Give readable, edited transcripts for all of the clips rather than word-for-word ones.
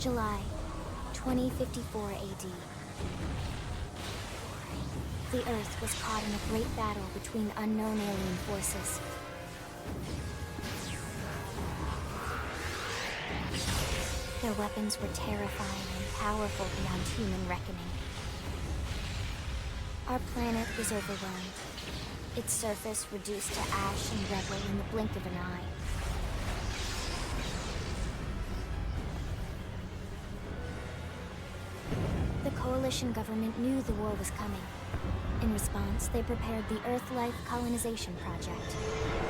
July, 2054 AD. The Earth was caught in a great battle between unknown alien forces. Their weapons were terrifying and powerful beyond human reckoning. Our planet was overwhelmed, its surface reduced to ash and rubble in the blink of an eye. The Coalition government knew the war was coming. In response, they prepared the Earth-Life Colonization Project,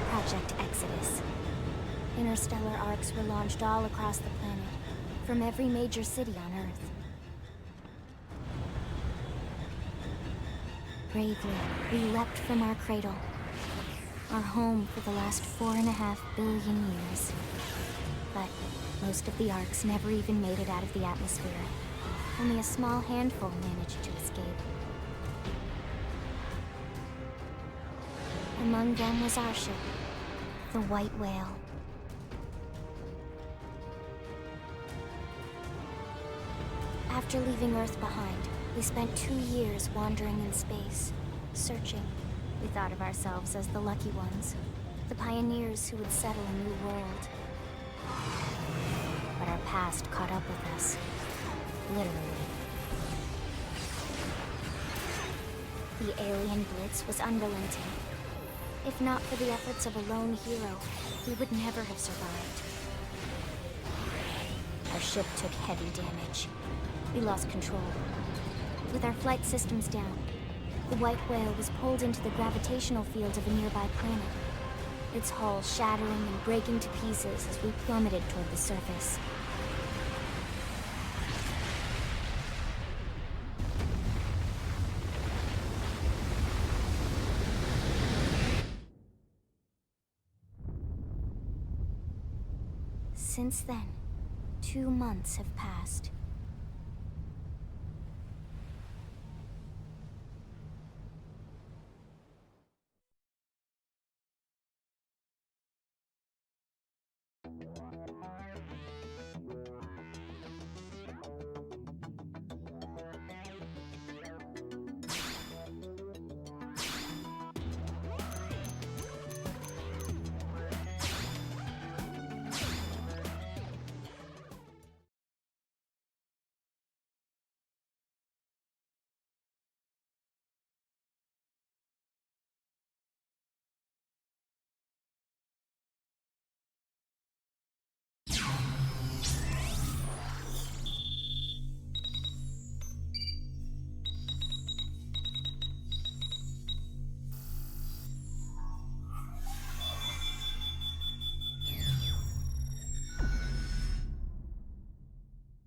Project Exodus. Interstellar arcs were launched all across the planet, from every major city on Earth. Bravely, we leapt from our cradle, our home for the last 4.5 billion years. But most of the arcs never even made it out of the atmosphere. Only a small handful managed to escape. Among them was our ship, the White Whale. After leaving Earth behind, we spent 2 years wandering in space, searching. We thought of ourselves as the lucky ones, the pioneers who would settle a new world. But our past caught up with us, literally. The alien blitz was unrelenting. If not for the efforts of a lone hero, we would never have survived. Our ship took heavy damage. We lost control. With our flight systems down, the White Whale was pulled into the gravitational field of a nearby planet, its hull shattering and breaking to pieces as we plummeted toward the surface. Since then, 2 months have passed.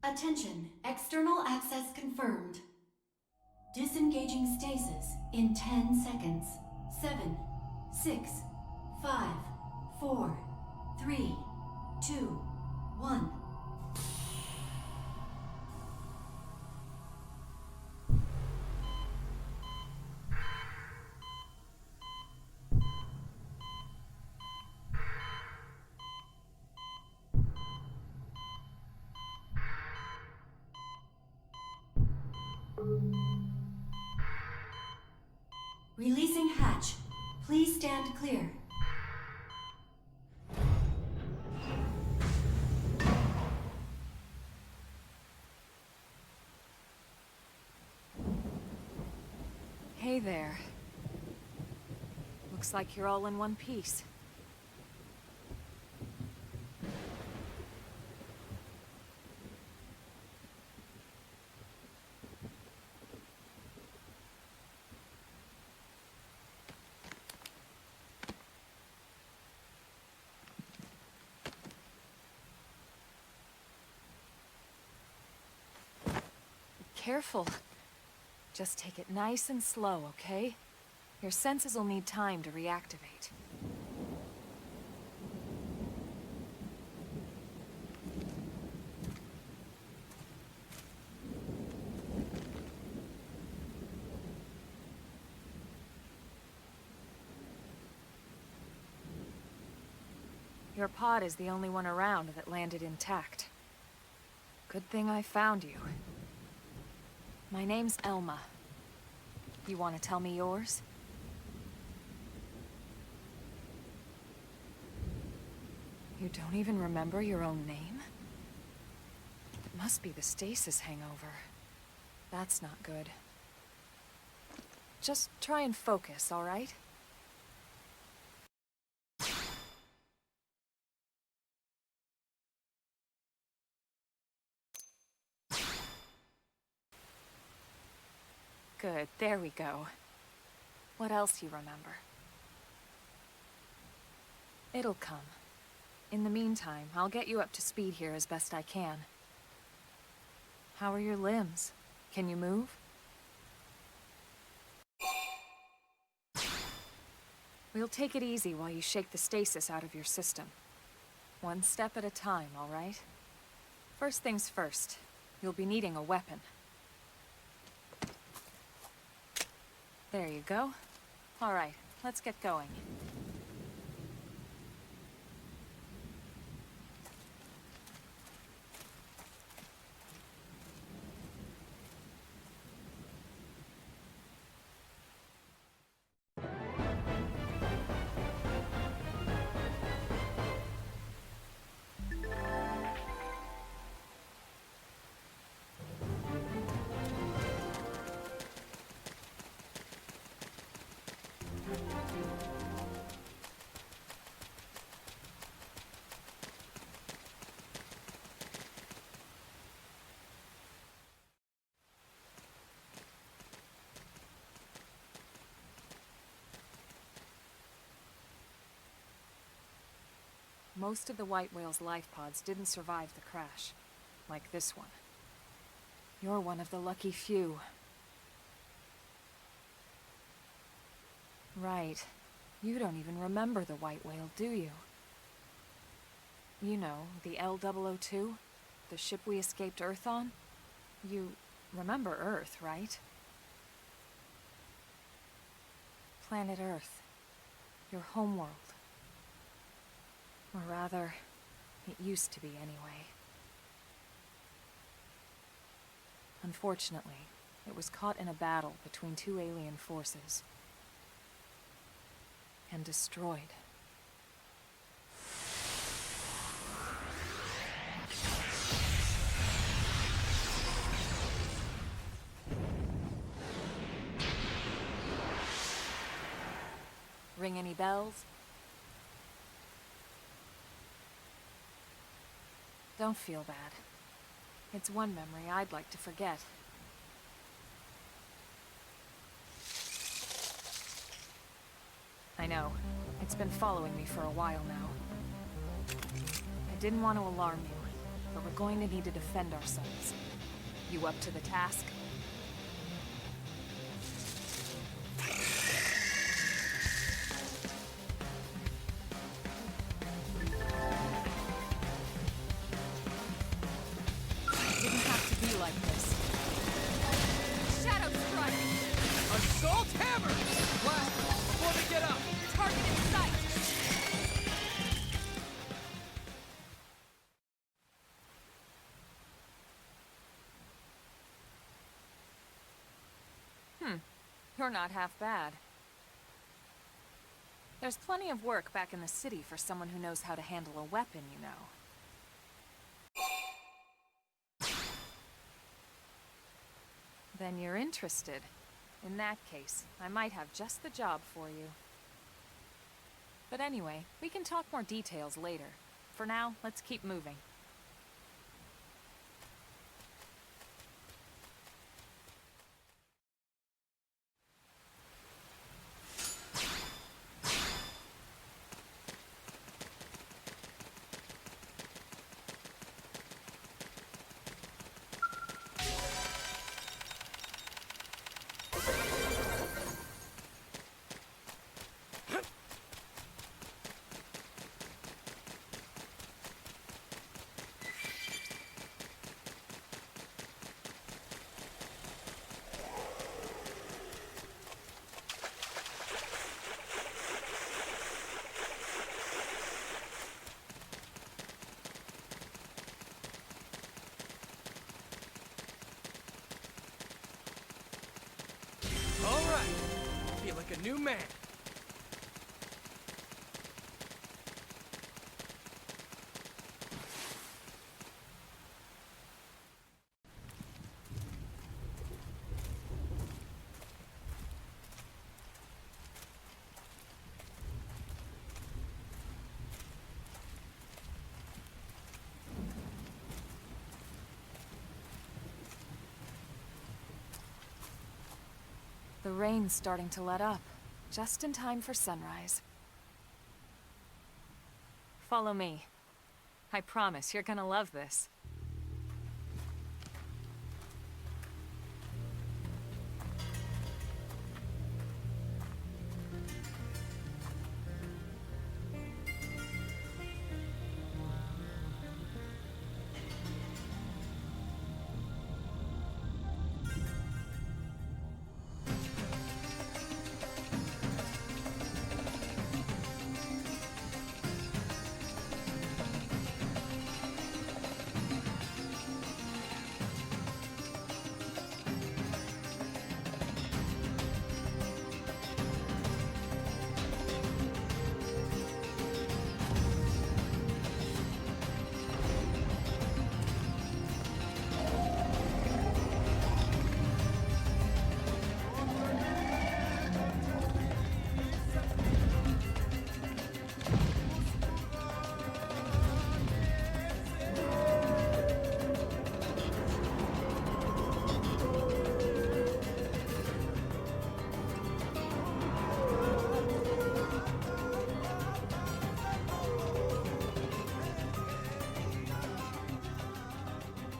Attention, external access confirmed. Disengaging stasis in 10 seconds. 7, 6, 5, 4, 3, 2, 1. Releasing hatch. Please stand clear. Hey there. Looks like you're all in one piece. Careful. Just take it nice and slow, okay? Your senses will need time to reactivate. Your pod is the only one around that landed intact. Good thing I found you. My name's Elma. You want to tell me yours? You don't even remember your own name? It must be the stasis hangover. That's not good. Just try and focus, all right? Good, there we go. What else you remember? It'll come. In the meantime, I'll get you up to speed here as best I can. How are your limbs? Can you move? We'll take it easy while you shake the stasis out of your system. One step at a time, all right? First things first, you'll be needing a weapon. There you go. All right, let's get going. Most of the White Whale's life pods didn't survive the crash, like this one. You're one of the lucky few. Right. You don't even remember the White Whale, do you? You know, the L-002? The ship we escaped Earth on? You remember Earth, right? Planet Earth. Your homeworld. Or rather, it used to be anyway. Unfortunately, it was caught in a battle between two alien forces. And destroyed. Ring any bells? Don't feel bad. It's one memory I'd like to forget. I know. It's been following me for a while now. I didn't want to alarm you, but we're going to need to defend ourselves. You up to the task? Assault hammer! Blast before they get up! Target in sight! You're not half bad. There's plenty of work back in the city for someone who knows how to handle a weapon, you know. Then you're interested. In that case, I might have just the job for you. But anyway, we can talk more details later. For now, let's keep moving. like a new man. The rain's starting to let up, just in time for sunrise. Follow me. I promise you're gonna love this.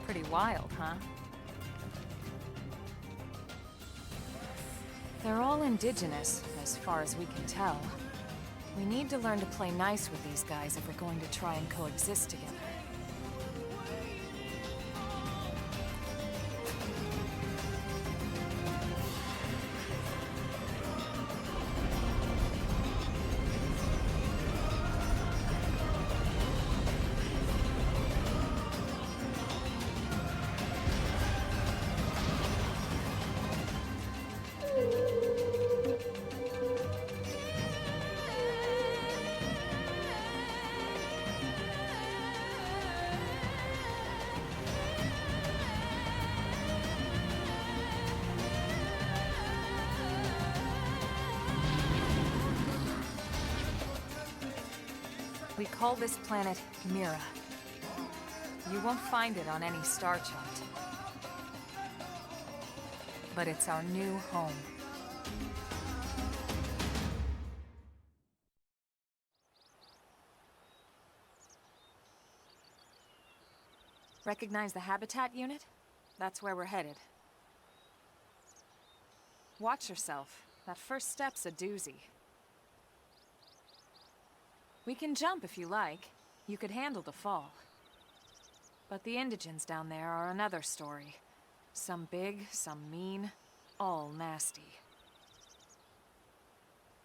Pretty wild, huh? They're all indigenous, as far as we can tell. We need to learn to play nice with these guys if we're going to try and coexist together. We call this planet Mira. You won't find it on any star chart. But it's our new home. Recognize the habitat unit? That's where we're headed. Watch yourself. That first step's a doozy. We can jump if you like. You could handle the fall. But the indigents down there are another story. Some big, some mean, all nasty.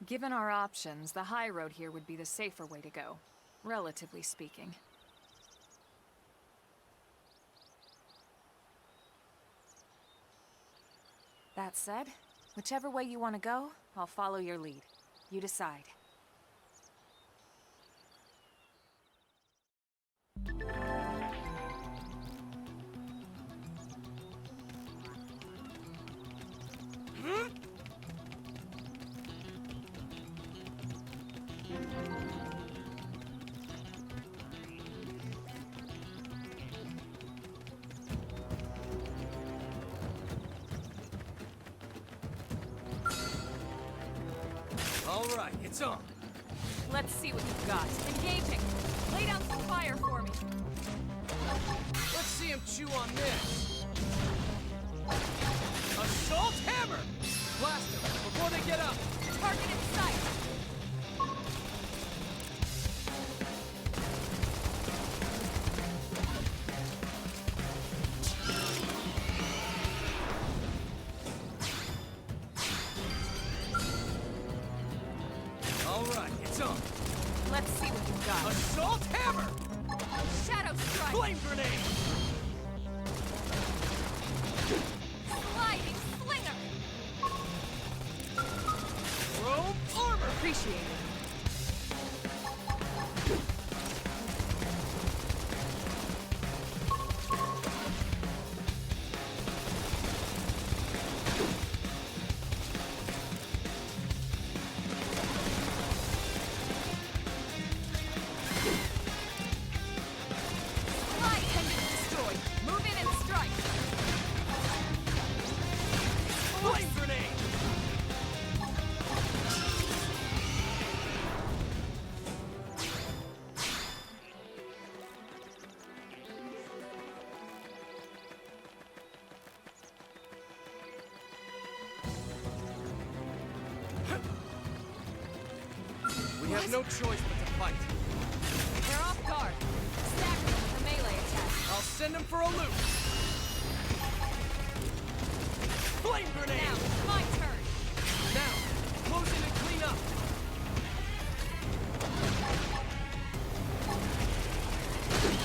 Given our options, the high road here would be the safer way to go, relatively speaking. That said, whichever way you want to go, I'll follow your lead. You decide. All right, it's on. Let's see what you've got. Engaging! Lay down some fire for me. Let's see him chew on this. Assault hammer! Blast them before they get up. Target in sight! All right, it's on. Let's see what you've got. Assault hammer! Shadow strike! Flame grenade! Sliding slinger! initiated. Flame grenade! We have no choice but to fight. They're off guard. Stagger them with a melee attack. I'll send them for a loop. Flame grenade! Now, it's my turn. Now, close in and clean up.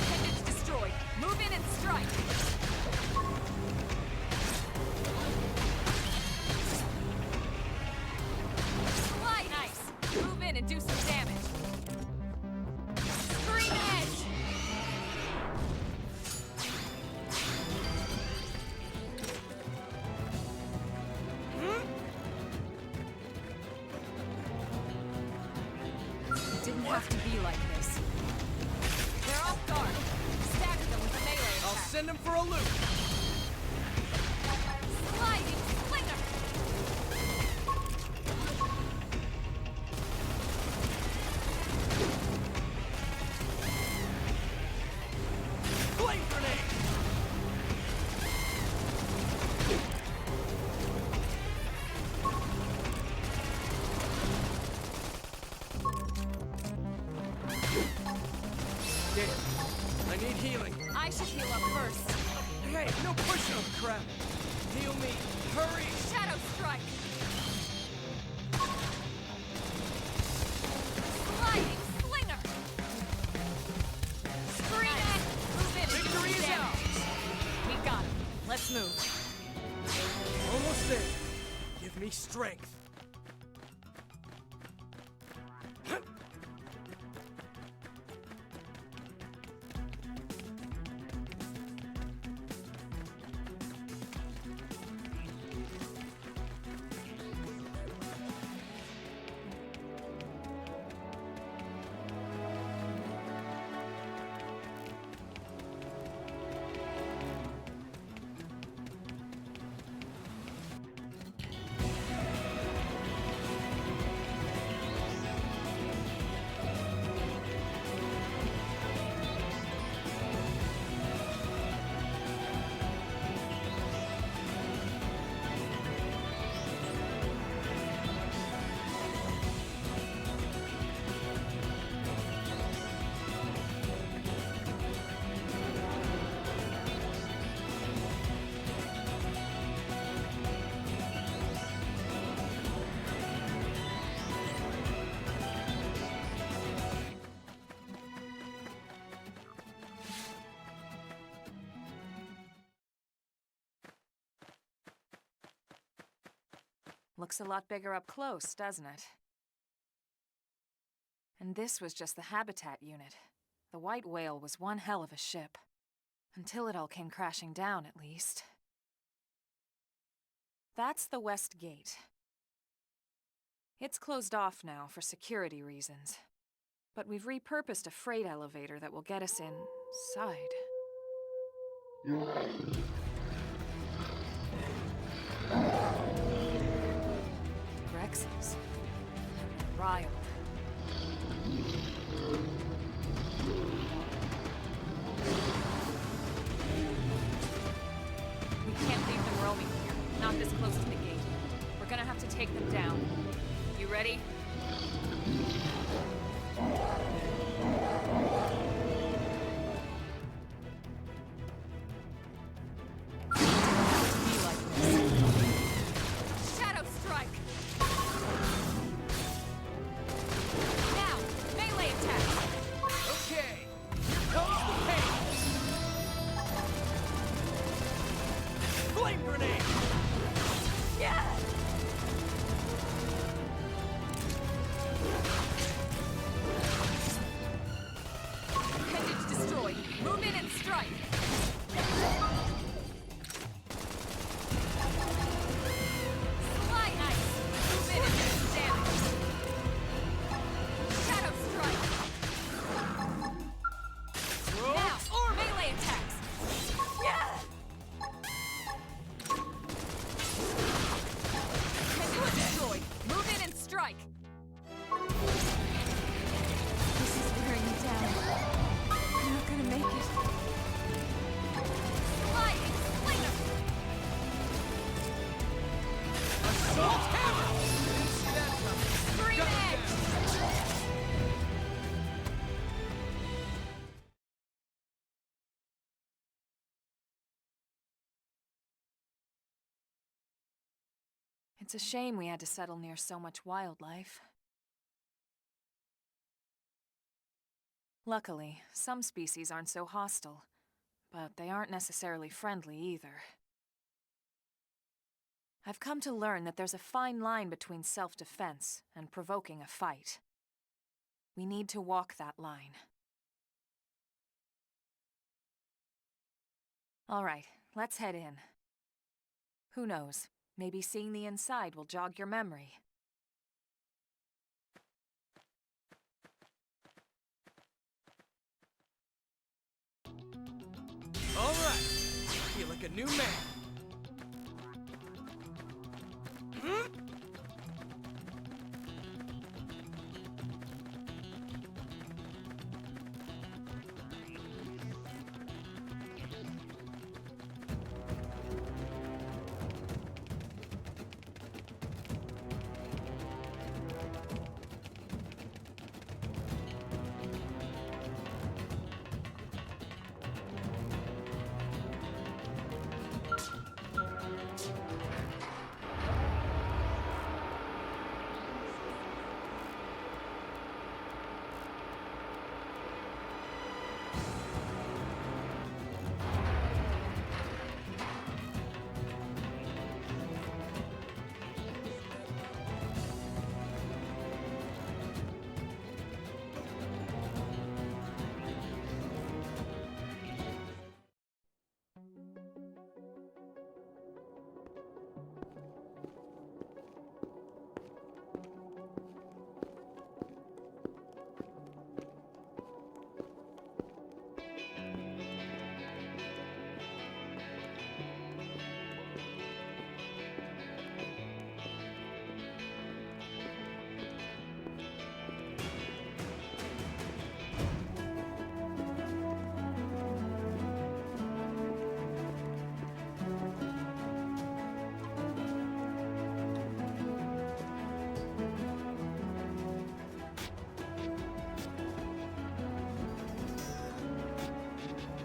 Pendants destroyed. Move in and strike. Slide. Nice. Move in and do some damage. Screen edge. It didn't have to be like this. They're off guard. Stagger them with a melee attack. I'll send them for a loop. Sliding slinger. Flame grenade! Damn, I need healing. I should heal up first. Hey, no pushing on crap. Heal me. Hurry! Shadow strike. Sliding slinger. Screen edge. Move in. and do Victory some is damage. ours. We got him. Let's move. Almost there. Give me strength. Looks a lot bigger up close, doesn't it? And this was just the habitat unit. The white whale was one hell of a ship. Until it all came crashing down, at least. That's the west gate. It's closed off now for security reasons. But we've repurposed a freight elevator that will get us inside. Grexes. Riled. We can't leave them roaming here, not this close to the gate. We're gonna have to take them down. You ready? Be like this. Shadow strike! Now, melee attack! Okay, here comes the pain. Flame grenade! Yeah! It's a shame we had to settle near so much wildlife. Luckily, some species aren't so hostile, but they aren't necessarily friendly either. I've come to learn that there's a fine line between self-defense and provoking a fight. We need to walk that line. All right, let's head in. Who knows, maybe seeing the inside will jog your memory. All right. Feel like a new man.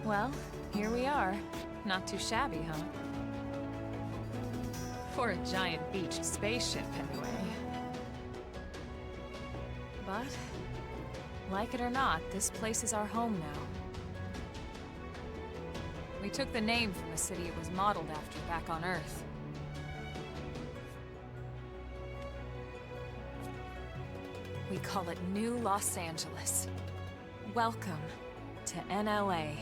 Well, here we are. Not too shabby, huh? For a giant beached spaceship, anyway. But, like it or not, this place is our home now. We took the name from the city it was modeled after back on Earth. We call it New Los Angeles. Welcome to NLA.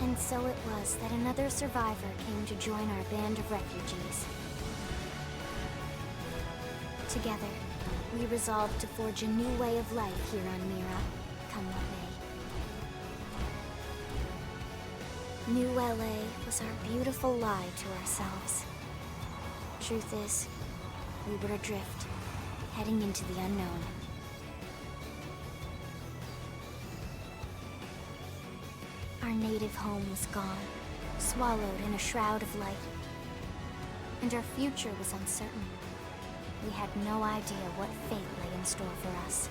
And so it was that another survivor came to join our band of refugees. Together, we resolved to forge a new way of life here on Mira, come what may. New LA was our beautiful lie to ourselves. Truth is, we were adrift, heading into the unknown. Our native home was gone, swallowed in a shroud of light. And our future was uncertain. We had no idea what fate lay in store for us.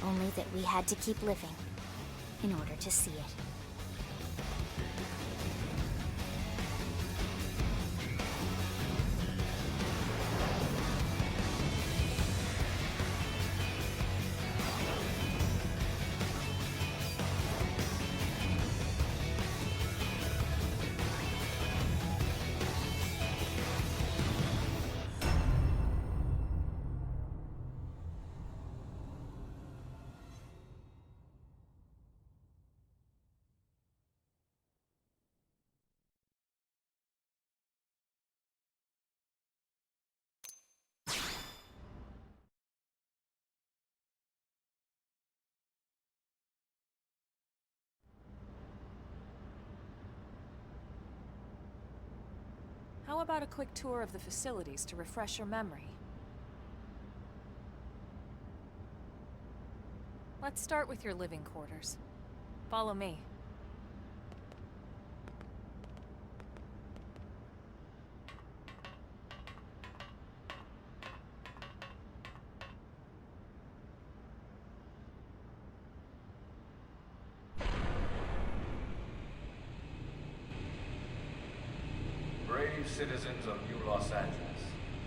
Only that we had to keep living in order to see it. How about a quick tour of the facilities to refresh your memory? Let's start with your living quarters. Follow me. brave citizens of New Los Angeles.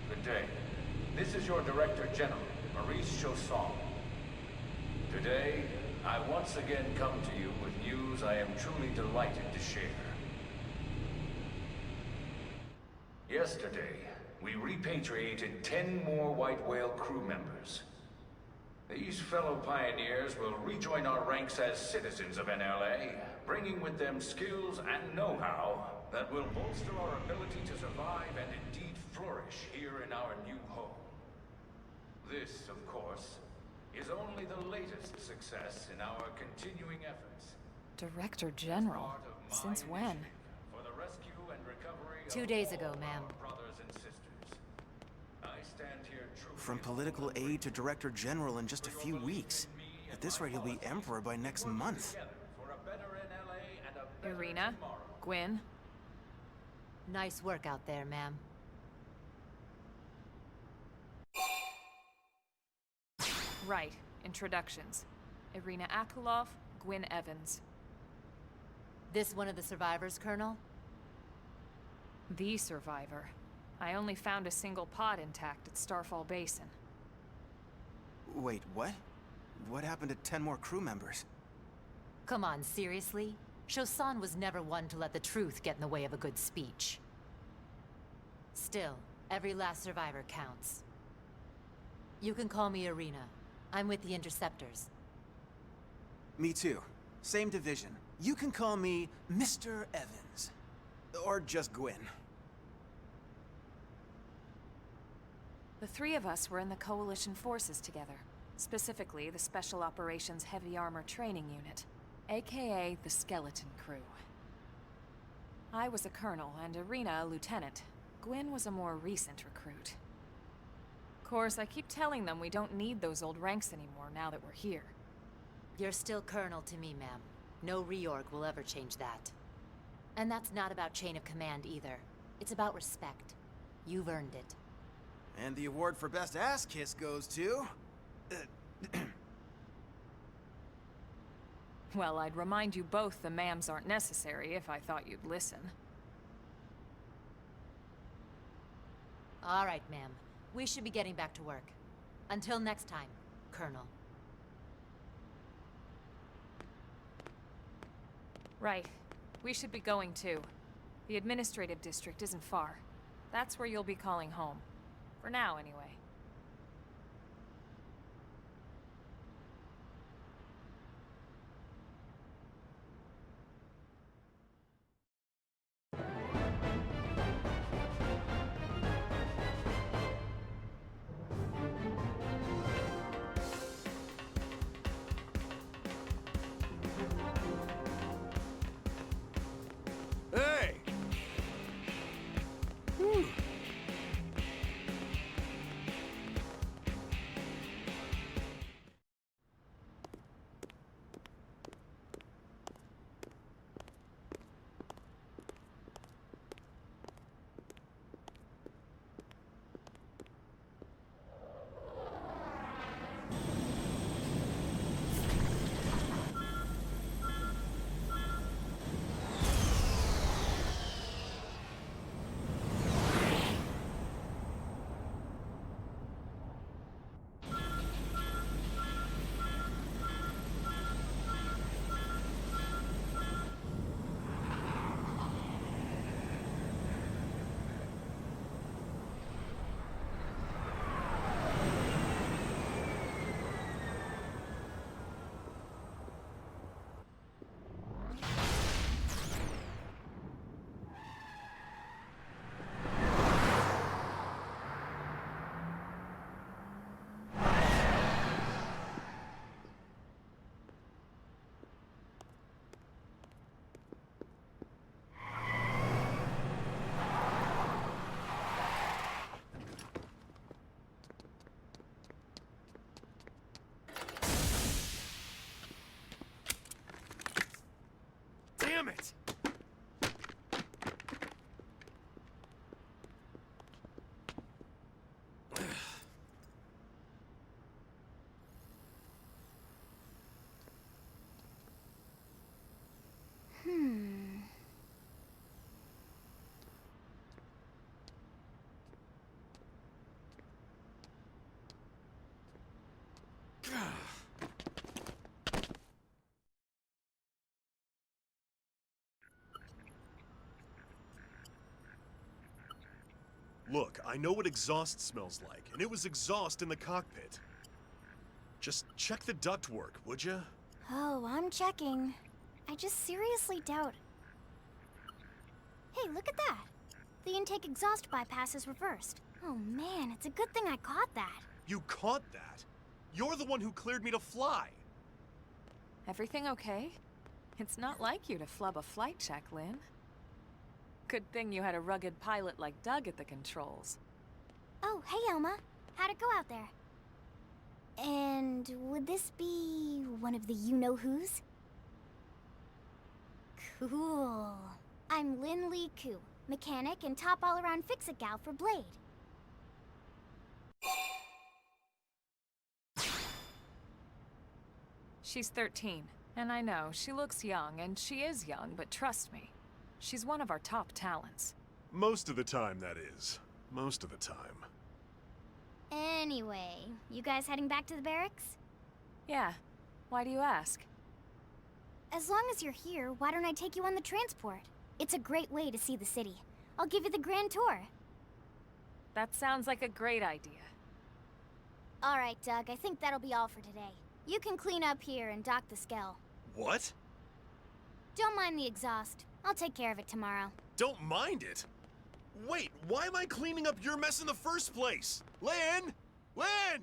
Good day. This is your Director General, Maurice Chausson. Today, I once again come to you with news I am truly delighted to share. Yesterday, we repatriated 10 more White Whale crew members. These fellow pioneers will rejoin our ranks as citizens of NLA, bringing with them skills and know-how that will bolster our ability to survive and indeed flourish here in our new home. This, of course, is only the latest success in our continuing efforts. Director General? Since when? For the rescue and recovery 2 days of ago, all ma'am. our brothers and sisters. I stand here truly From political aide to Director General in just a few weeks. At this rate, he'll be Emperor by next month. together for a better NLA and a better Irina? tomorrow. Gwyn? Nice work out there, ma'am. Right. Introductions. Irina Akulov, Gwyn Evans. This one of the survivors, Colonel? The survivor. I only found a single pod intact at Starfall Basin. Wait, what? What happened to 10 more crew members? Come on, seriously? Chausson was never one to let the truth get in the way of a good speech. Still, every last survivor counts. You can call me Irina. I'm with the Interceptors. Me too. Same division. You can call me Mr. Evans. Or just Gwyn. The three of us were in the Coalition forces together. Specifically, the Special Operations Heavy Armor Training Unit, aka the Skeleton Crew. I was a colonel and Irina a lieutenant. Gwyn was a more recent recruit. Of course, I keep telling them we don't need those old ranks anymore now that we're here. You're still Colonel to me, ma'am. No reorg will ever change that. And that's not about chain of command either. It's about respect. You've earned it. And the award for Best Ass Kiss goes to... Well, I'd remind you both the ma'ams aren't necessary if I thought you'd listen. All right, ma'am. We should be getting back to work. Until next time, Colonel. Right. We should be going too. The administrative district isn't far. That's where you'll be calling home. For now, anyway. Hey! Whew. Look, I know what exhaust smells like, and it was exhaust in the cockpit. Just check the ductwork, would you? Oh, I'm checking. I just seriously doubt... Hey, look at that! The intake exhaust bypass is reversed. Oh man, it's a good thing I caught that. You caught that? You're the one who cleared me to fly. Everything okay? It's not like you to flub a flight check, Lynn. Good thing you had a rugged pilot like Doug at the controls. Oh, hey Elma. How'd it go out there? And would this be one of the you-know-whos? Cool. I'm Lynn Lee Koo, mechanic and top all-around fix-it gal for Blade. She's 13, and I know, she looks young, and she is young, but trust me, she's one of our top talents. Most of the time, that is. Most of the time. Anyway, you guys heading back to the barracks? Yeah. Why do you ask? As long as you're here, why don't I take you on the transport? It's a great way to see the city. I'll give you the grand tour. That sounds like a great idea. All right, Doug, I think that'll be all for today. You can clean up here and dock the Skell. What? Don't mind the exhaust. I'll take care of it tomorrow. Don't mind it? Wait, why am I cleaning up your mess in the first place? Lynn! Lynn!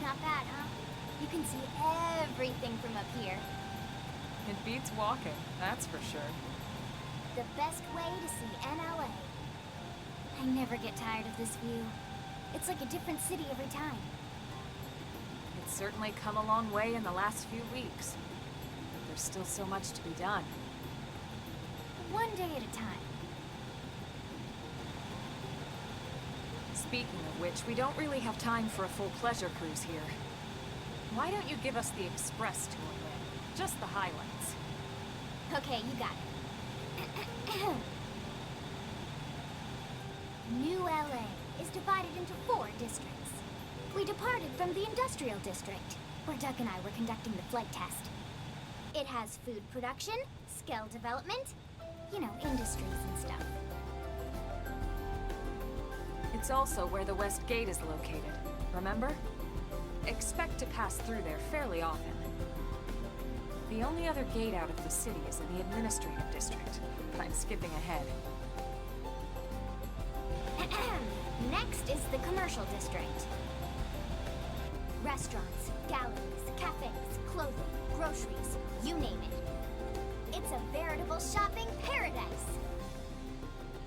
Not bad, huh? You can see everything from up here. It beats walking, that's for sure. The best way to see NLA. I never get tired of this view. It's like a different city every time. It's certainly come a long way in the last few weeks. But there's still so much to be done. One day at a time. Speaking of which, we don't really have time for a full pleasure cruise here. Why don't you give us the express tour, Lynn? Just the highlights. Okay, you got it. New LA is divided into 4 districts. We departed from the industrial district, where Doug and I were conducting the flight test. It has food production, skill development, you know, industries and stuff. It's also where the West Gate is located, remember? Expect to pass through there fairly often. The only other gate out of the city is in the administrative district, but I'm skipping ahead. Next is the commercial district. Restaurants, galleries, cafes, clothing, groceries, you name it. It's a veritable shopping paradise.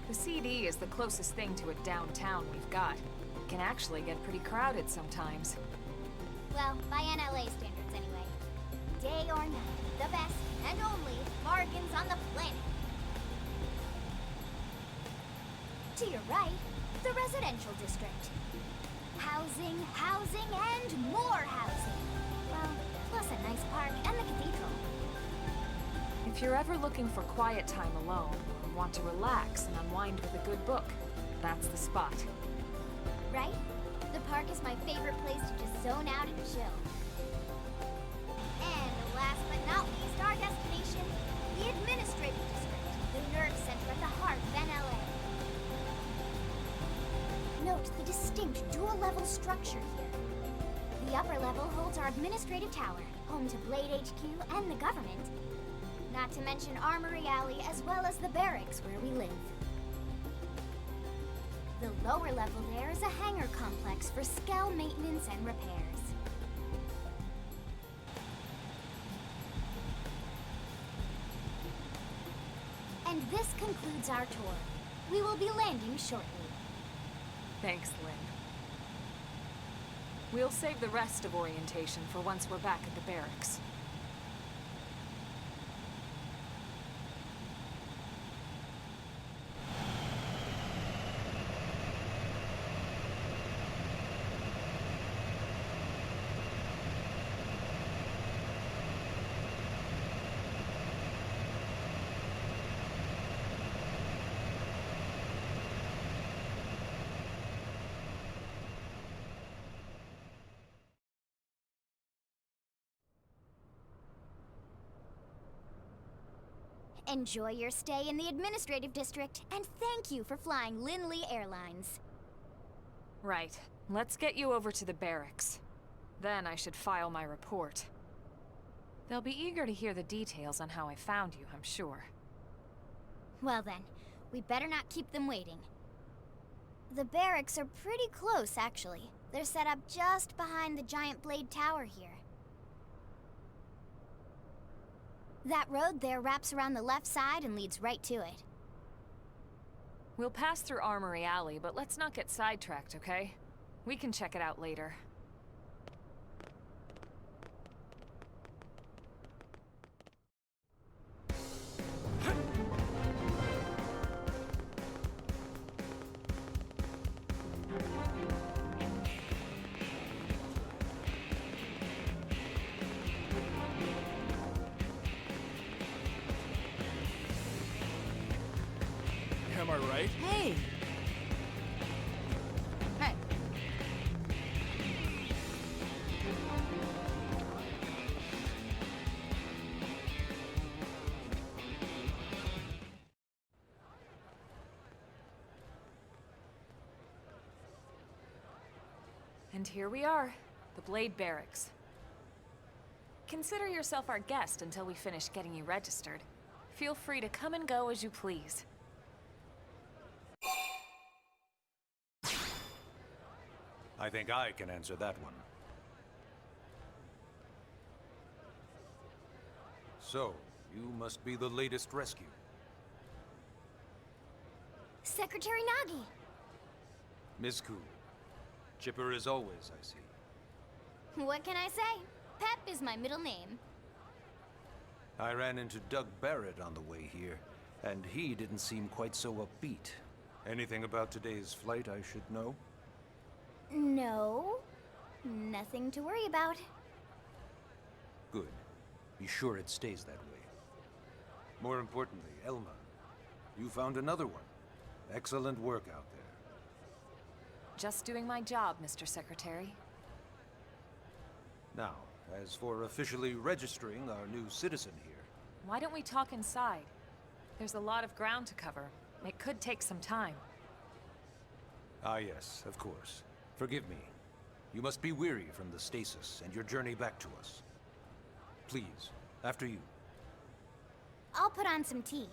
The CD is the closest thing to a downtown we've got. It can actually get pretty crowded sometimes. Well, by NLA standards anyway. Day or night, the best and only bargains on the planet. To your right, the residential district. Housing, housing, and more housing. Well, plus a nice park and the cathedral. If you're ever looking for quiet time alone, or want to relax and unwind with a good book, that's the spot. Right? The park is my favorite place to just zone out and chill. And last but not least, our destination, the administrative district, the nerve center at the heart of NLA. Note the distinct dual-level structure here. The upper level holds our administrative tower, home to Blade HQ and the government. Not to mention Armory Alley, as well as the barracks where we live. The lower level there is a hangar complex for Skell maintenance and repairs. And this concludes our tour. We will be landing shortly. Thanks, Lynn. We'll save the rest of orientation for once we're back at the barracks. Enjoy your stay in the administrative district, and thank you for flying Linley Airlines. Right. Let's get you over to the barracks. Then I should file my report. They'll be eager to hear the details on how I found you, I'm sure. Well then, we better not keep them waiting. The barracks are pretty close, actually. They're set up just behind the giant blade tower here. That road there wraps around the left side and leads right to it. We'll pass through Armory Alley, but let's not get sidetracked, okay? We can check it out later. Am I right? Hey! Hey! And here we are, the Blade Barracks. Consider yourself our guest until we finish getting you registered. Feel free to come and go as you please. I think I can answer that one. So, you must be the latest rescue. Secretary Nagi! Miss Cool. Chipper as always, I see. What can I say? Pep is my middle name. I ran into Doug Barrett on the way here, and he didn't seem quite so upbeat. Anything about today's flight I should know? No. Nothing to worry about. Good. Be sure it stays that way. More importantly, Elma, you found another one. Excellent work out there. Just doing my job, Mr. Secretary. Now, as for officially registering our new citizen here... Why don't we talk inside? There's a lot of ground to cover. It could take some time. Ah yes, of course. Forgive me. You must be weary from the stasis and your journey back to us. Please, after you. I'll put on some tea.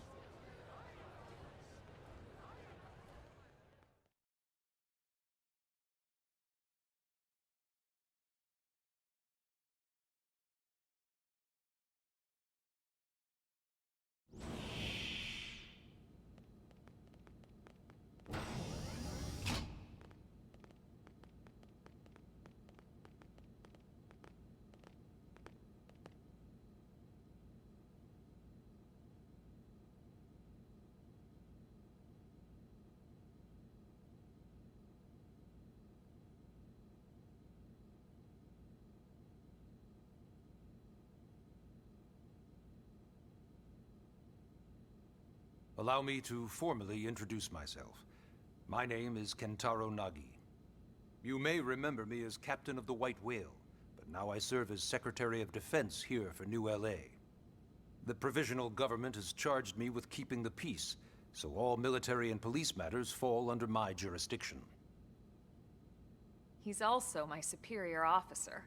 Allow me to formally introduce myself. My name is Kentaro Nagi. You may remember me as Captain of the White Whale, but now I serve as Secretary of Defense here for New LA. The provisional government has charged me with keeping the peace, so all military and police matters fall under my jurisdiction. He's also my superior officer.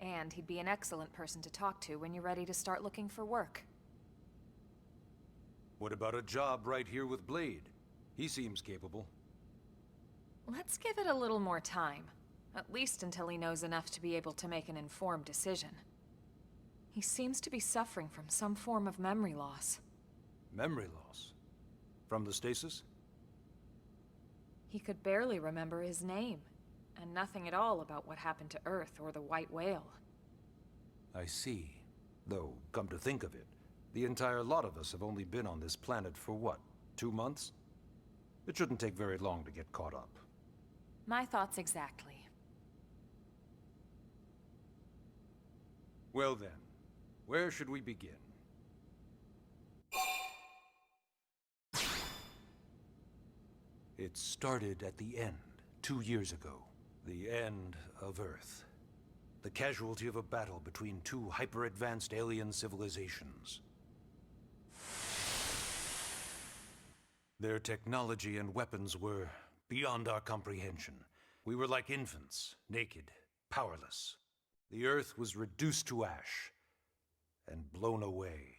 And he'd be an excellent person to talk to when you're ready to start looking for work. What about a job right here with Blade? He seems capable. Let's give it a little more time. At least until he knows enough to be able to make an informed decision. He seems to be suffering from some form of memory loss. Memory loss? From the stasis? He could barely remember his name, and nothing at all about what happened to Earth or the White Whale. I see. Though, come to think of it, the entire lot of us have only been on this planet for what, 2 months? It shouldn't take very long to get caught up. My thoughts exactly. Well then, where should we begin? It started at the end, 2 years ago. The end of Earth. The casualty of a battle between two hyper-advanced alien civilizations. Their technology and weapons were beyond our comprehension. We were like infants, naked, powerless. The Earth was reduced to ash and blown away.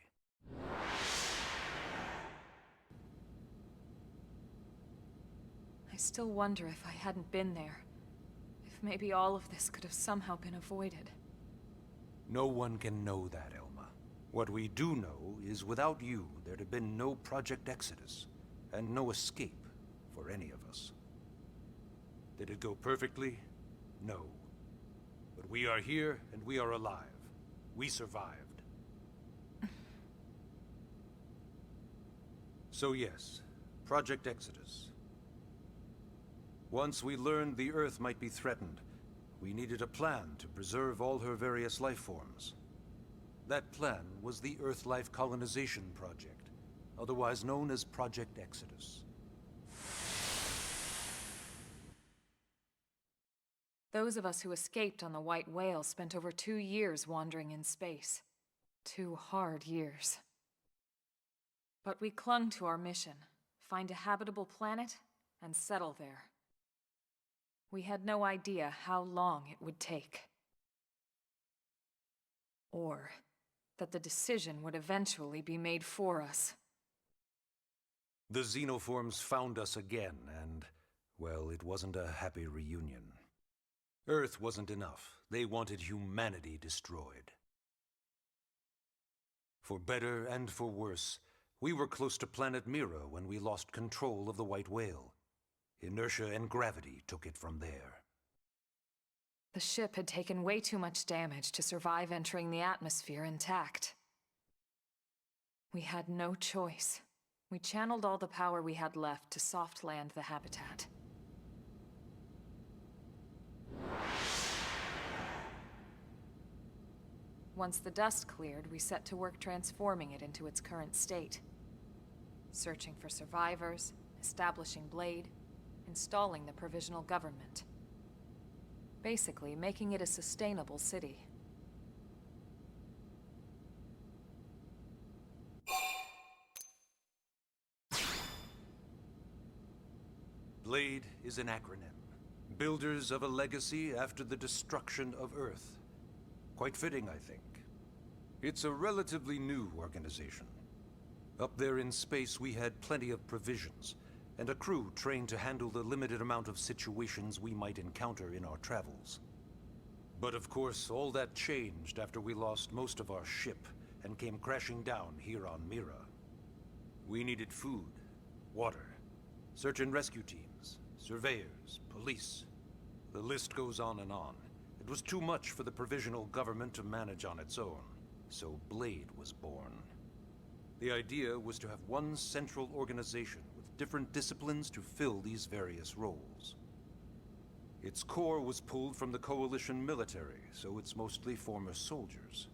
I still wonder if I hadn't been there. If maybe all of this could have somehow been avoided. No one can know that, Elma. What we do know is without you, there'd have been no Project Exodus, and no escape for any of us. Did it go perfectly? No. But we are here, and we are alive. We survived. So yes, Project Exodus. Once we learned the Earth might be threatened, we needed a plan to preserve all her various life forms. That plan was the Earth Life Colonization Project, otherwise known as Project Exodus. Those of us who escaped on the White Whale spent over 2 years wandering in space. 2 hard years. But we clung to our mission, find a habitable planet and settle there. We had no idea how long it would take. Or that the decision would eventually be made for us. The Xenoforms found us again, and, well, it wasn't a happy reunion. Earth wasn't enough. They wanted humanity destroyed. For better and for worse, we were close to planet Mira when we lost control of the White Whale. Inertia and gravity took it from there. The ship had taken way too much damage to survive entering the atmosphere intact. We had no choice. We channeled all the power we had left to soft land the habitat. Once the dust cleared, we set to work transforming it into its current state. Searching for survivors, establishing Blade, installing the provisional government. Basically, making it a sustainable city. Blade is an acronym. Builders of a legacy after the destruction of Earth. Quite fitting, I think. It's a relatively new organization. Up there in space, we had plenty of provisions, and a crew trained to handle the limited amount of situations we might encounter in our travels. But of course, all that changed after we lost most of our ship and came crashing down here on Mira. We needed food, water, search and rescue teams, surveyors, police. The list goes on and on. It was too much for the provisional government to manage on its own, so Blade was born. The idea was to have one central organization with different disciplines to fill these various roles. Its core was pulled from the Coalition military, so it's mostly former soldiers.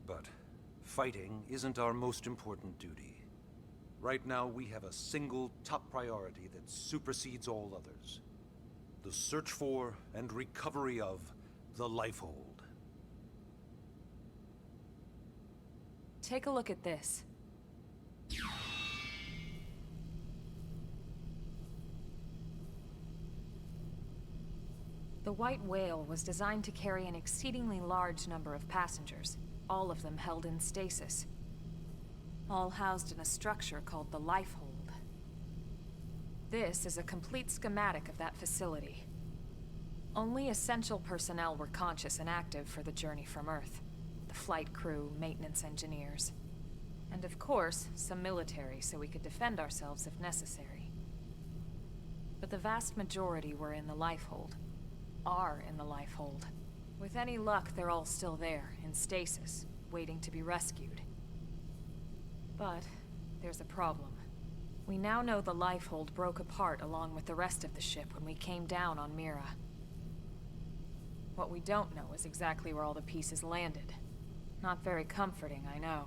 But fighting isn't our most important duty. Right now, we have a single top priority that supersedes all others. The search for and recovery of the Lifehold. Take a look at this. The White Whale was designed to carry an exceedingly large number of passengers, all of them held in stasis. All housed in a structure called the Lifehold. This is a complete schematic of that facility. Only essential personnel were conscious and active for the journey from Earth. The flight crew, maintenance engineers. And of course, some military so we could defend ourselves if necessary. But the vast majority were in the lifehold. Are in the lifehold. With any luck, they're all still there, in stasis, waiting to be rescued. But there's a problem. We now know the lifehold broke apart along with the rest of the ship when we came down on Mira. What we don't know is exactly where all the pieces landed. Not very comforting, I know.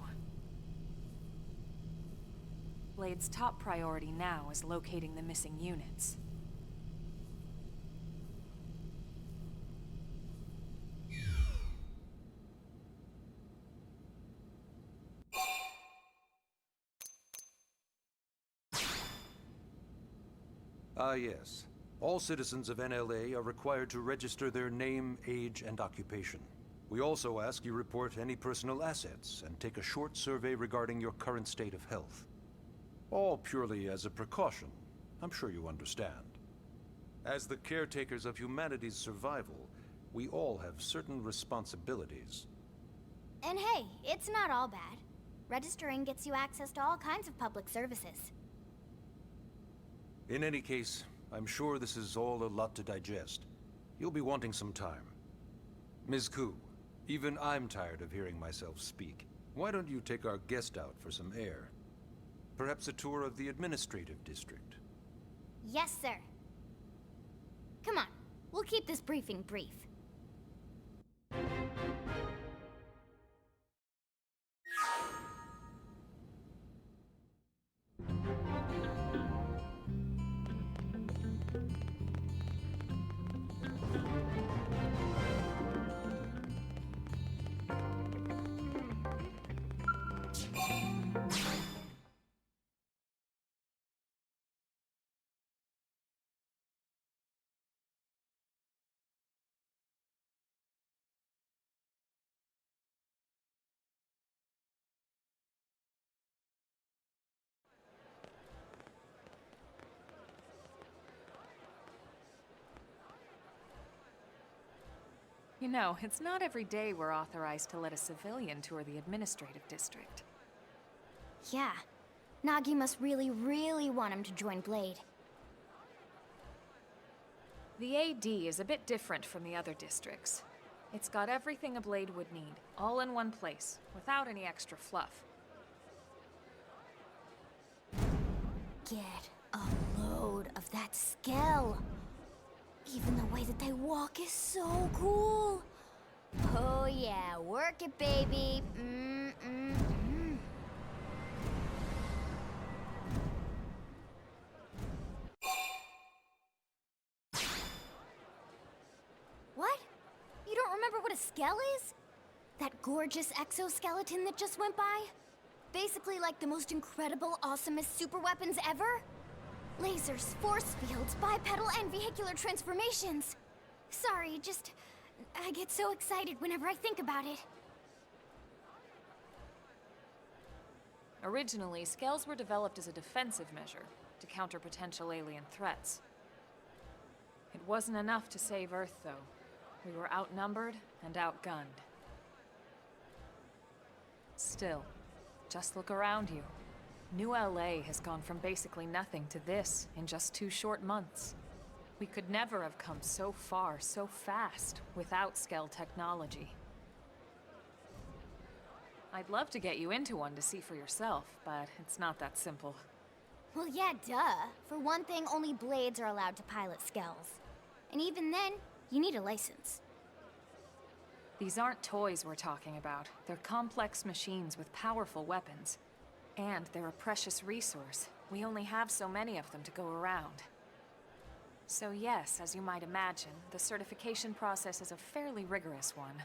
Blade's top priority now is locating the missing units. Ah, yes. All citizens of NLA are required to register their name, age, and occupation. We also ask you report any personal assets and take a short survey regarding your current state of health. All purely as a precaution. I'm sure you understand. As the caretakers of humanity's survival, we all have certain responsibilities. And hey, it's not all bad. Registering gets you access to all kinds of public services. In any case, I'm sure this is all a lot to digest. You'll be wanting some time. Ms. Ku, even I'm tired of hearing myself speak. Why don't you take our guest out for some air? Perhaps a tour of the administrative district. Yes, sir. Come on, we'll keep this briefing brief. You know, it's not every day we're authorized to let a civilian tour the administrative district. Yeah. Nagi must really, really want him to join Blade. The AD is a bit different from the other districts. It's got everything a Blade would need, all in one place, without any extra fluff. Get a load of that Skell. Even the way that they walk is so cool. Oh yeah, work it, baby. What? You don't remember what a Skell is? That gorgeous exoskeleton that just went by? Basically like the most incredible, awesomest super weapons ever? Lasers, force fields, bipedal and vehicular transformations. Sorry, I get so excited whenever I think about it. Originally, Skells were developed as a defensive measure to counter potential alien threats. It wasn't enough to save Earth, though. We were outnumbered and outgunned. Still, just look around you. New LA has gone from basically nothing to this in just 2 short months. We could never have come so far, so fast, without Skell technology. I'd love to get you into one to see for yourself, but it's not that simple. Well, yeah, duh. For one thing, only Blades are allowed to pilot Skells. And even then, you need a license. These aren't toys we're talking about. They're complex machines with powerful weapons. And they're a precious resource. We only have so many of them to go around. So yes, as you might imagine, the certification process is a fairly rigorous one.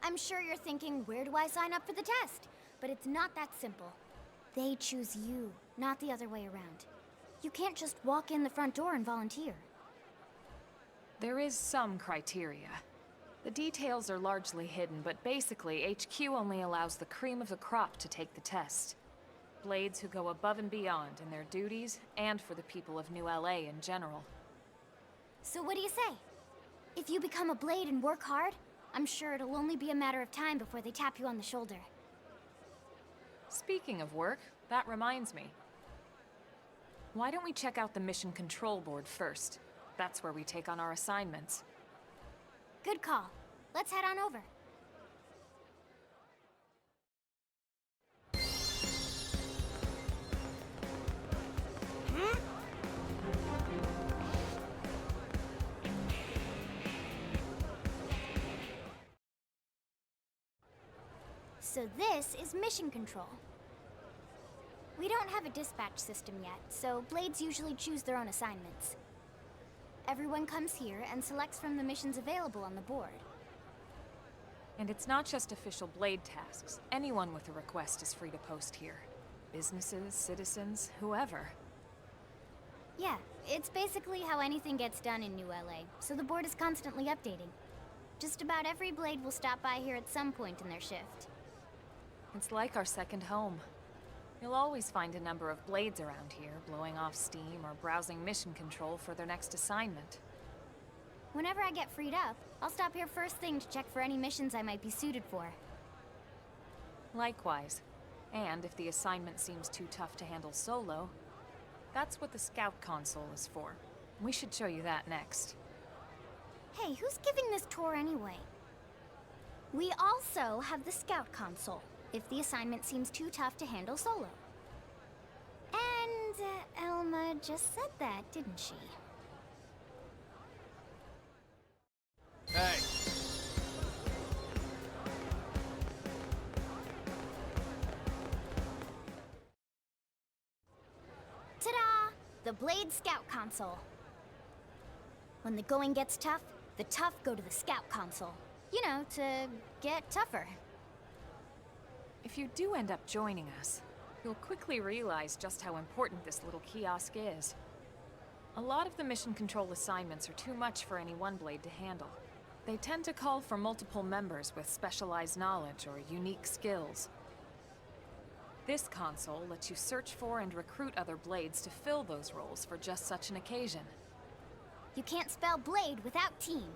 I'm sure you're thinking, where do I sign up for the test? But it's not that simple. They choose you, not the other way around. You can't just walk in the front door and volunteer. There is some criteria. The details are largely hidden, but basically, HQ only allows the cream of the crop to take the test. Blades who go above and beyond in their duties and for the people of New LA in general. So what do you say? If you become a Blade and work hard, I'm sure it'll only be a matter of time before they tap you on the shoulder. Speaking of work, that reminds me. Why don't we check out the Mission Control Board first? That's where we take on our assignments. Good call. Let's head on over. So this is Mission Control. We don't have a dispatch system yet, so Blades usually choose their own assignments. Everyone comes here and selects from the missions available on the board. And it's not just official Blade tasks. Anyone with a request is free to post here. Businesses, citizens, whoever. Yeah, it's basically how anything gets done in New LA, so the board is constantly updating. Just about every Blade will stop by here at some point in their shift. It's like our second home. You'll always find a number of Blades around here, blowing off steam or browsing mission control for their next assignment. Whenever I get freed up, I'll stop here first thing to check for any missions I might be suited for. Likewise. And if the assignment seems too tough to handle solo, that's what the Scout console is for. We should show you that next. Hey, who's giving this tour anyway? We also have the Scout console, if the assignment seems too tough to handle solo. And Elma just said that, didn't she? Hey! Ta-da! The Blade Scout console. When the going gets tough, the tough go to the Scout console. You know, to get tougher. If you do end up joining us, you'll quickly realize just how important this little kiosk is. A lot of the mission control assignments are too much for any one Blade to handle. They tend to call for multiple members with specialized knowledge or unique skills. This console lets you search for and recruit other Blades to fill those roles for just such an occasion. You can't spell Blade without team.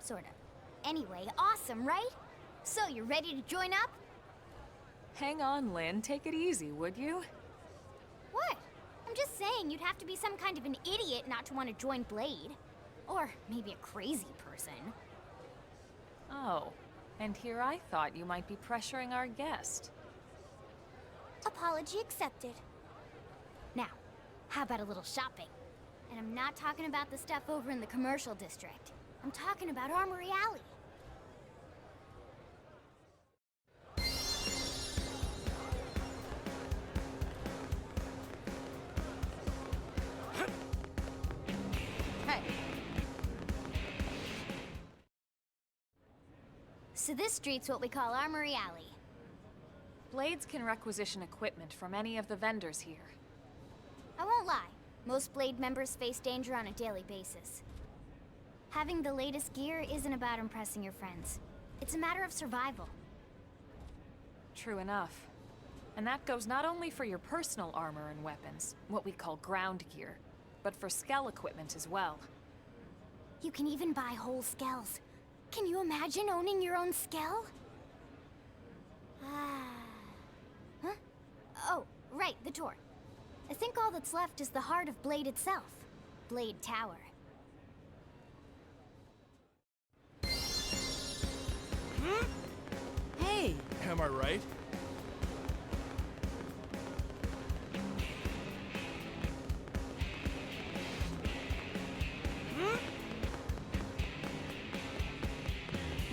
Sorta. Anyway, awesome, right? So, you ready to join up? Hang on, Lynn. Take it easy, would you? What? I'm just saying you'd have to be some kind of an idiot not to want to join Blade. Or maybe a crazy person. Oh, and here I thought you might be pressuring our guest. Apology accepted. Now, how about a little shopping? And I'm not talking about the stuff over in the commercial district. I'm talking about Armory Alley. Hey, So this street's what we call Armory Alley. Blades can requisition equipment from any of the vendors here. I won't lie, most Blade members face danger on a daily basis. Having the latest gear isn't about impressing your friends. It's a matter of survival. True enough. And that goes not only for your personal armor and weapons, what we call ground gear, but for Skell equipment as well. You can even buy whole skells. Can you imagine owning your own skell? Huh? Oh, right, the tour. I think all that's left is the heart of Blade itself. Blade Tower. hey! Am I right?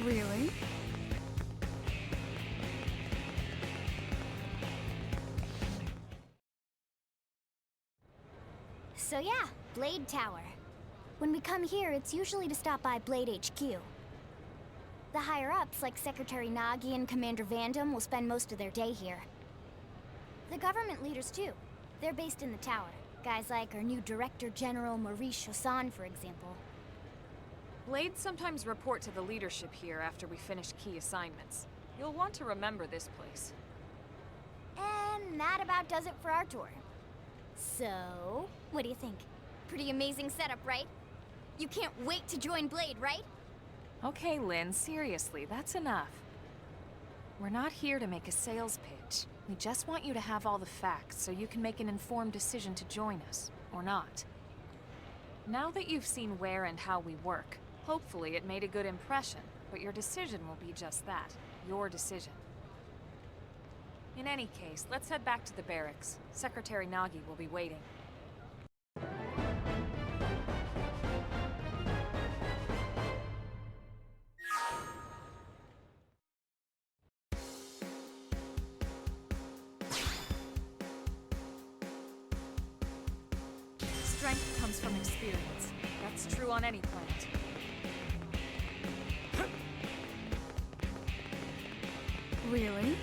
Really? So yeah, Blade Tower. When we come here, it's usually to stop by Blade HQ. The higher-ups, like Secretary Nagi and Commander Vandam, will spend most of their day here. The government leaders, too. They're based in the tower. Guys like our new Director General Maurice Chosan, for example. Blades sometimes report to the leadership here after we finish key assignments. You'll want to remember this place. And And that about does it for our tour. So, what do you think? Pretty amazing setup, right? You can't wait to join Blade, right? Okay, Lynn, seriously, that's enough. We're not here to make a sales pitch. We just want you to have all the facts so you can make an informed decision to join us, or not. Now that you've seen where and how we work, hopefully it made a good impression, but your decision will be just that, your decision. In any case, let's head back to the barracks. Secretary Nagi will be waiting. Strength comes from experience. That's true on any planet. Really?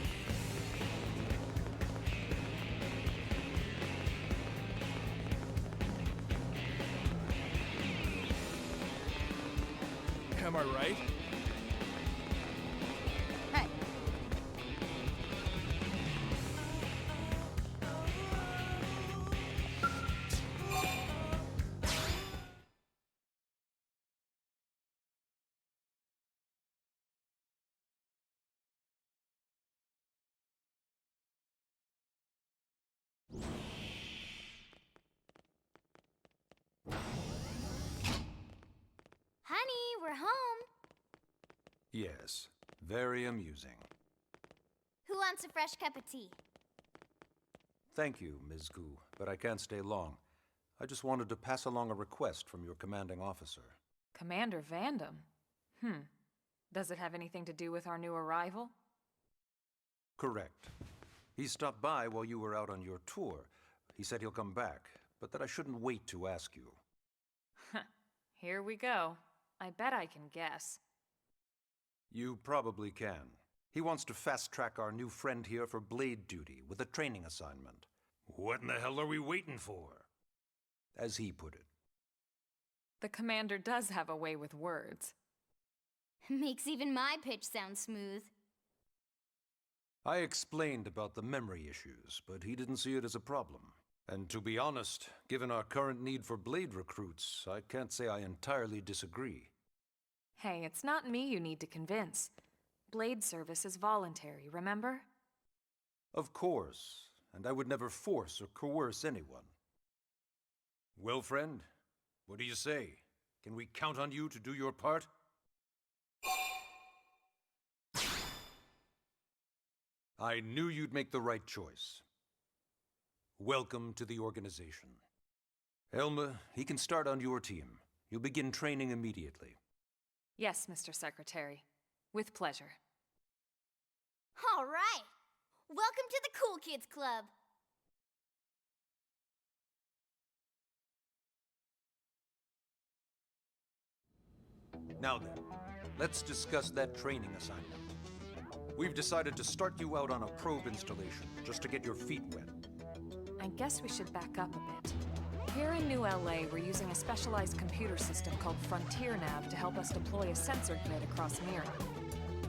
Am I right? Hey. Honey, we're home. Yes, very amusing. Who wants a fresh cup of tea? Thank you, Ms. Gu, but I can't stay long. I just wanted to pass along a request from your commanding officer. Commander Vandam? Does it have anything to do with our new arrival? Correct. He stopped by while you were out on your tour. He said he'll come back, but that I shouldn't wait to ask you. Here we go. I bet I can guess. You probably can. He wants to fast-track our new friend here for blade duty with a training assignment. What in the hell are we waiting for? As he put it. The commander does have a way with words. Makes even my pitch sound smooth. I explained about the memory issues, but he didn't see it as a problem. And to be honest, given our current need for blade recruits, I can't say I entirely disagree. Hey, it's not me you need to convince. Blade service is voluntary, remember? Of course, and I would never force or coerce anyone. Well, friend, what do you say? Can we count on you to do your part? I knew you'd make the right choice. Welcome to the organization. Elma, he can start on your team. You'll begin training immediately. Yes, Mr. Secretary. With pleasure. All right. Welcome to the Cool Kids Club. Now then, let's discuss that training assignment. We've decided to start you out on a probe installation, just to get your feet wet. I guess we should back up a bit. Here in New LA, we're using a specialized computer system called Frontier Nav to help us deploy a sensor grid across Mira.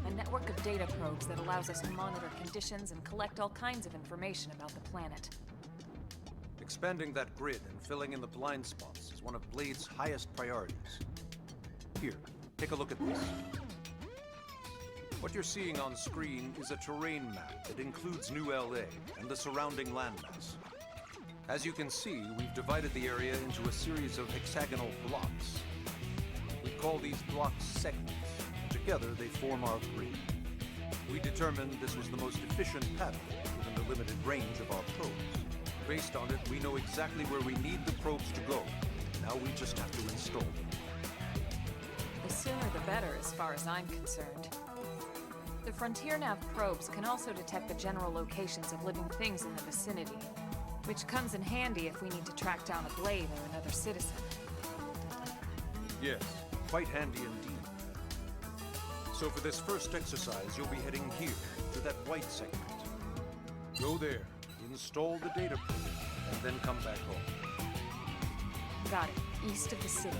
A network of data probes that allows us to monitor conditions and collect all kinds of information about the planet. Expanding that grid and filling in the blind spots is one of Blade's highest priorities. Here, take a look at this. What you're seeing on screen is a terrain map that includes New LA and the surrounding landmass. As you can see, we've divided the area into a series of hexagonal blocks. We call these blocks segments, and together they form our grid. We determined this was the most efficient pattern, given the limited range of our probes. Based on it, we know exactly where we need the probes to go. Now we just have to install them. The sooner the better, as far as I'm concerned. The Frontier Nav probes can also detect the general locations of living things in the vicinity, which comes in handy if we need to track down a blade or another citizen. Yes, quite handy indeed. So for this first exercise, you'll be heading here, to that white segment. Go there, install the data probe, and then come back home. Got it. East of the city.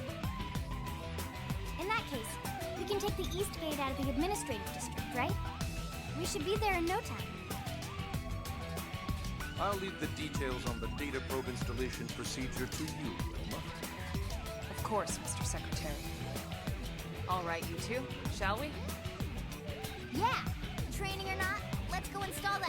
In that case, we can take the East Gate out of the administrative district, right? We should be there in no time. I'll leave the details on the data probe installation procedure to you, Wilma. Of course, Mr. Secretary. All right, you two, shall we? Yeah! Training or not, let's go install the